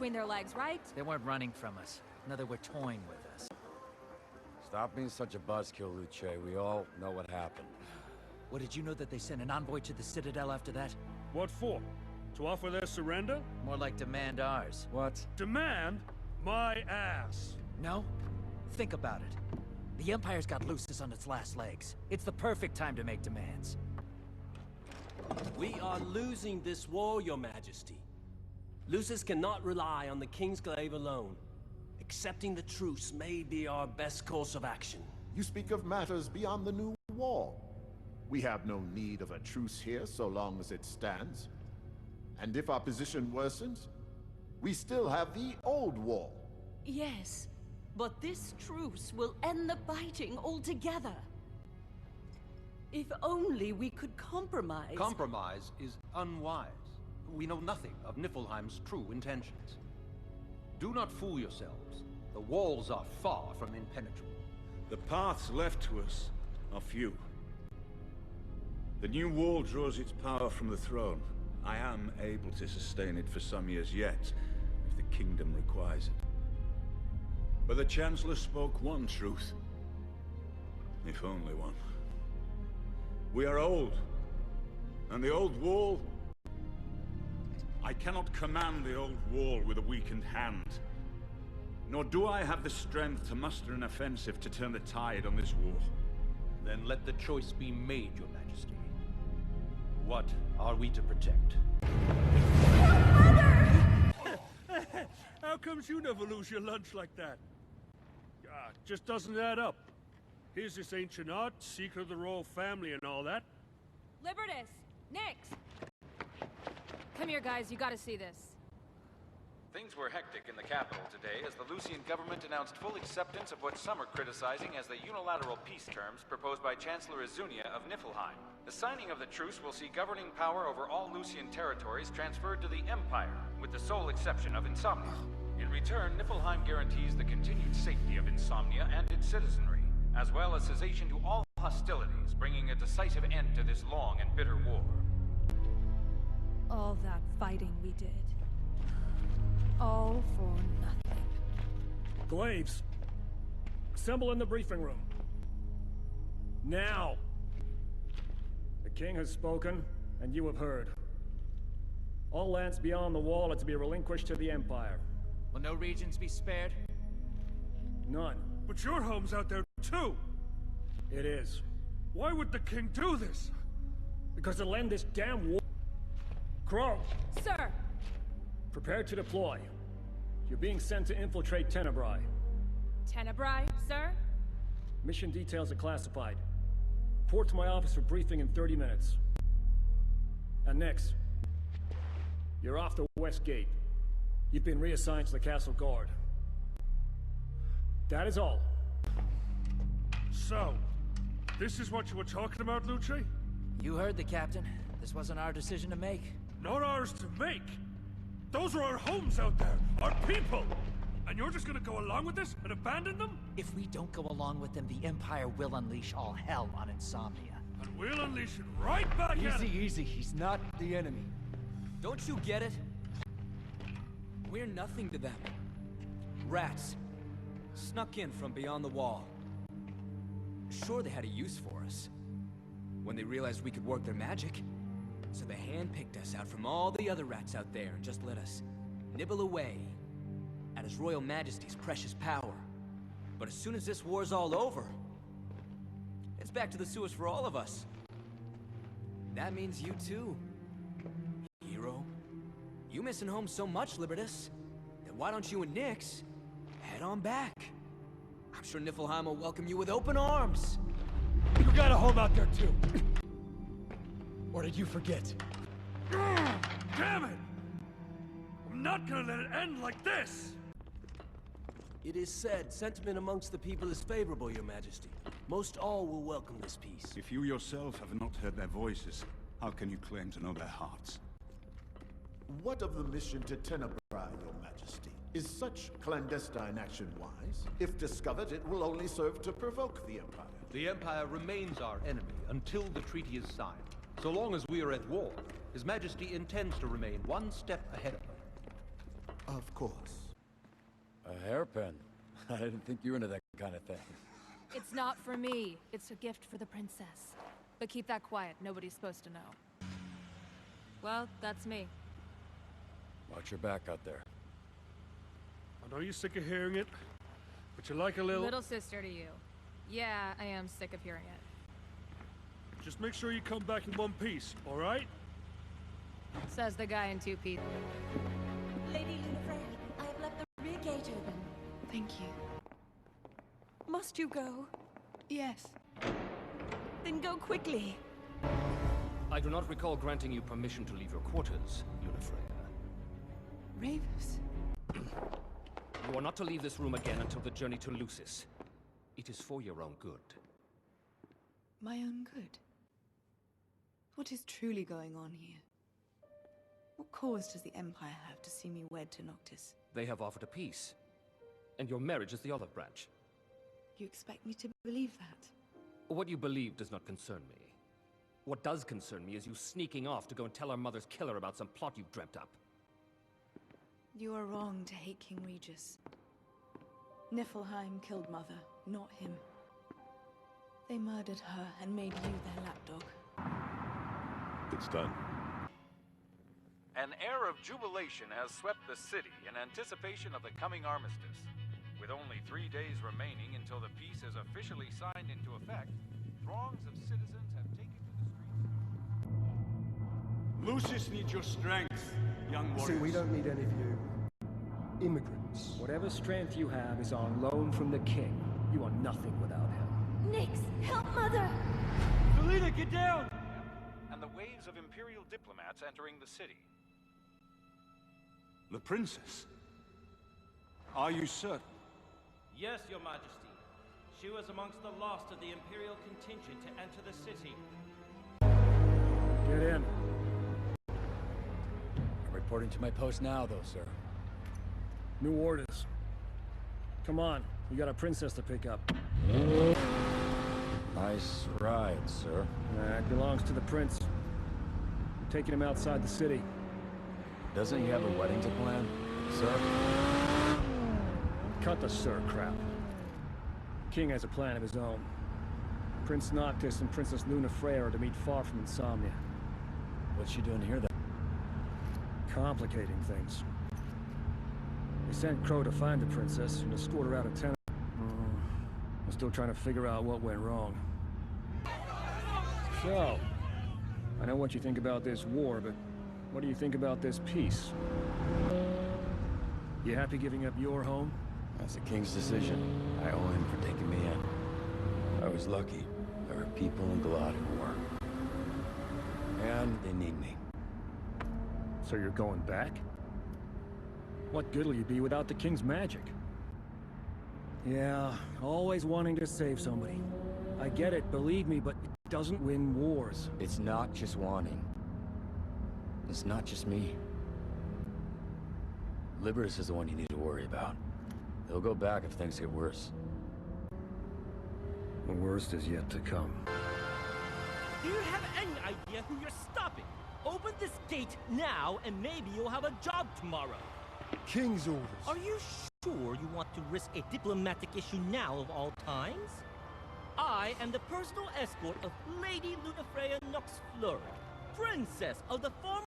between their legs, right? They weren't running from us. No, they were toying with us. Stop being such a buzzkill, Luce. We all know what happened. What, did you know that they sent an envoy to the Citadel after that? What for? To offer their surrender? More like demand ours. What? Demand? My ass. No? Think about it. The Empire's got Lucis on its last legs. It's the perfect time to make demands. We are losing this war, Your Majesty. Lucis cannot rely on the King's Glaive alone. Accepting the truce may be our best course of action. You speak of matters beyond the new wall. We have no need of a truce here so long as it stands. And if our position worsens, we still have the old wall. Yes, but this truce will end the fighting altogether. If only we could compromise. Compromise is unwise. We know nothing of Niflheim's true intentions. Do not fool yourselves. The walls are far from impenetrable. The paths left to us are few. The new wall draws its power from the throne. I am able to sustain it for some years yet, if the kingdom requires it. But the Chancellor spoke one truth. If only one. We are old. And the old wall... I cannot command the old wall with a weakened hand. Nor do I have the strength to muster an offensive to turn the tide on this war. Then let the choice be made, Your Majesty. What are we to protect? How comes you never lose your lunch like that? Just doesn't add up. Here's this ancient art, secret of the royal family and all that. Libertas! Nix! Come here, guys. You gotta see this. Things were hectic in the capital today as the Lucian government announced full acceptance of what some are criticizing as the unilateral peace terms proposed by Chancellor Azunia of Niflheim. The signing of the truce will see governing power over all Lucian territories transferred to the Empire, with the sole exception of Insomnia. In return, Niflheim guarantees the continued safety of Insomnia and its citizenry, as well as cessation to all hostilities, bringing a decisive end to this long and bitter war. All that fighting we did. All for nothing. Glaives, assemble in the briefing room. Now! The king has spoken, and you have heard. All lands beyond the wall are to be relinquished to the Empire. Will no regions be spared? None. But your home's out there, too! It is. Why would the king do this? Because it'll end this damn war. Crow! Sir! Prepare to deploy. You're being sent to infiltrate Tenebrae. Tenebrae, sir? Mission details are classified. Report to my office for briefing in 30 minutes. And next, you're off the West Gate. You've been reassigned to the Castle Guard. That is all. So, this is what you were talking about, Luce? You heard the captain. This wasn't our decision to make. Not ours to make! Those are our homes out there! Our people! And you're just gonna go along with this and abandon them? If we don't go along with them, the Empire will unleash all hell on Insomnia. And we'll unleash it right back at Easy, easy. He's not the enemy. Don't you get it? We're nothing to them. Rats. Snuck in from beyond the wall. Sure, they had a use for us. When they realized we could work their magic. So they handpicked us out from all the other rats out there and just let us nibble away at His Royal Majesty's precious power. But as soon as this war's all over, it's back to the sewers for all of us. That means you too, hero. You missing home so much, Libertas, that why don't you and Nyx head on back? I'm sure Niflheim will welcome you with open arms. You got a home out there too. Or did you forget? Damn it! I'm not gonna let it end like this! It is said, sentiment amongst the people is favorable, Your Majesty. Most all will welcome this peace. If you yourself have not heard their voices, how can you claim to know their hearts? What of the mission to Tenebrae, Your Majesty? Is such clandestine action wise? If discovered, it will only serve to provoke the Empire. The Empire remains our enemy until the treaty is signed. So long as we are at war, His Majesty intends to remain one step ahead of them. Of course. A hairpin. I didn't think you were into that kind of thing. It's not for me. It's a gift for the princess. But keep that quiet. Nobody's supposed to know. Well, that's me. Watch your back out there. I know you're sick of hearing it, but you like a little... Little sister to you. Yeah, I am sick of hearing it. Just make sure you come back in one piece, all right? Says the guy in 2 pieces. Lady Lunafreya, I have left the rear gate open. Thank you. Must you go? Yes. Then go quickly. I do not recall granting you permission to leave your quarters, Lunafreya. Ravus. You are not to leave this room again until the journey to Lucis. It is for your own good. My own good? What is truly going on here? What cause does the Empire have to see me wed to Noctis? They have offered a peace. And your marriage is the olive branch. You expect me to believe that? What you believe does not concern me. What does concern me is you sneaking off to go and tell our mother's killer about some plot you've dreamt up. You are wrong to hate King Regis. Niflheim killed Mother, not him. They murdered her and made you their lapdog. It's done. An air of jubilation has swept the city in anticipation of the coming armistice. With only 3 days remaining until the peace is officially signed into effect, throngs of citizens have taken to the streets. Lucius needs your strength, young warriors. See, we don't need any of you immigrants. Whatever strength you have is on loan from the king. You are nothing without him. Nix, help Mother! Felina, get down! And the waves of Imperial diplomats entering the city. The princess? Are you certain? Yes, your majesty. She was amongst the last of the Imperial contingent to enter the city. Get in. I'm reporting to my post now, though, sir. New orders. Come on, we got a princess to pick up. Nice ride, sir. It belongs to the prince. I'm taking him outside the city. Doesn't he have a wedding to plan, sir? Cut the sir crap. King has a plan of his own. Prince Noctis and Princess Lunafreya are to meet far from Insomnia. What's she doing here, then? Complicating things. They sent Crow to find the princess and escort her out of town. I'm still trying to figure out what went wrong. So, I know what you think about this war, but what do you think about this peace? You happy giving up your home? That's the king's decision. I owe him for taking me in. I was lucky. There were people in Galad who weren't. And they need me. So you're going back? What good will you be without the king's magic? Yeah, always wanting to save somebody. I get it, believe me, but it doesn't win wars. It's not just wanting. It's not just me. Libertas is the one you need to worry about. They'll go back if things get worse. The worst is yet to come. Do you have any idea who you're stopping? Open this gate now, and maybe you'll have a job tomorrow. King's orders. Are you sure you want to risk a diplomatic issue now of all times? I am the personal escort of Lady Lunafreya Nox Fleury, Princess of the former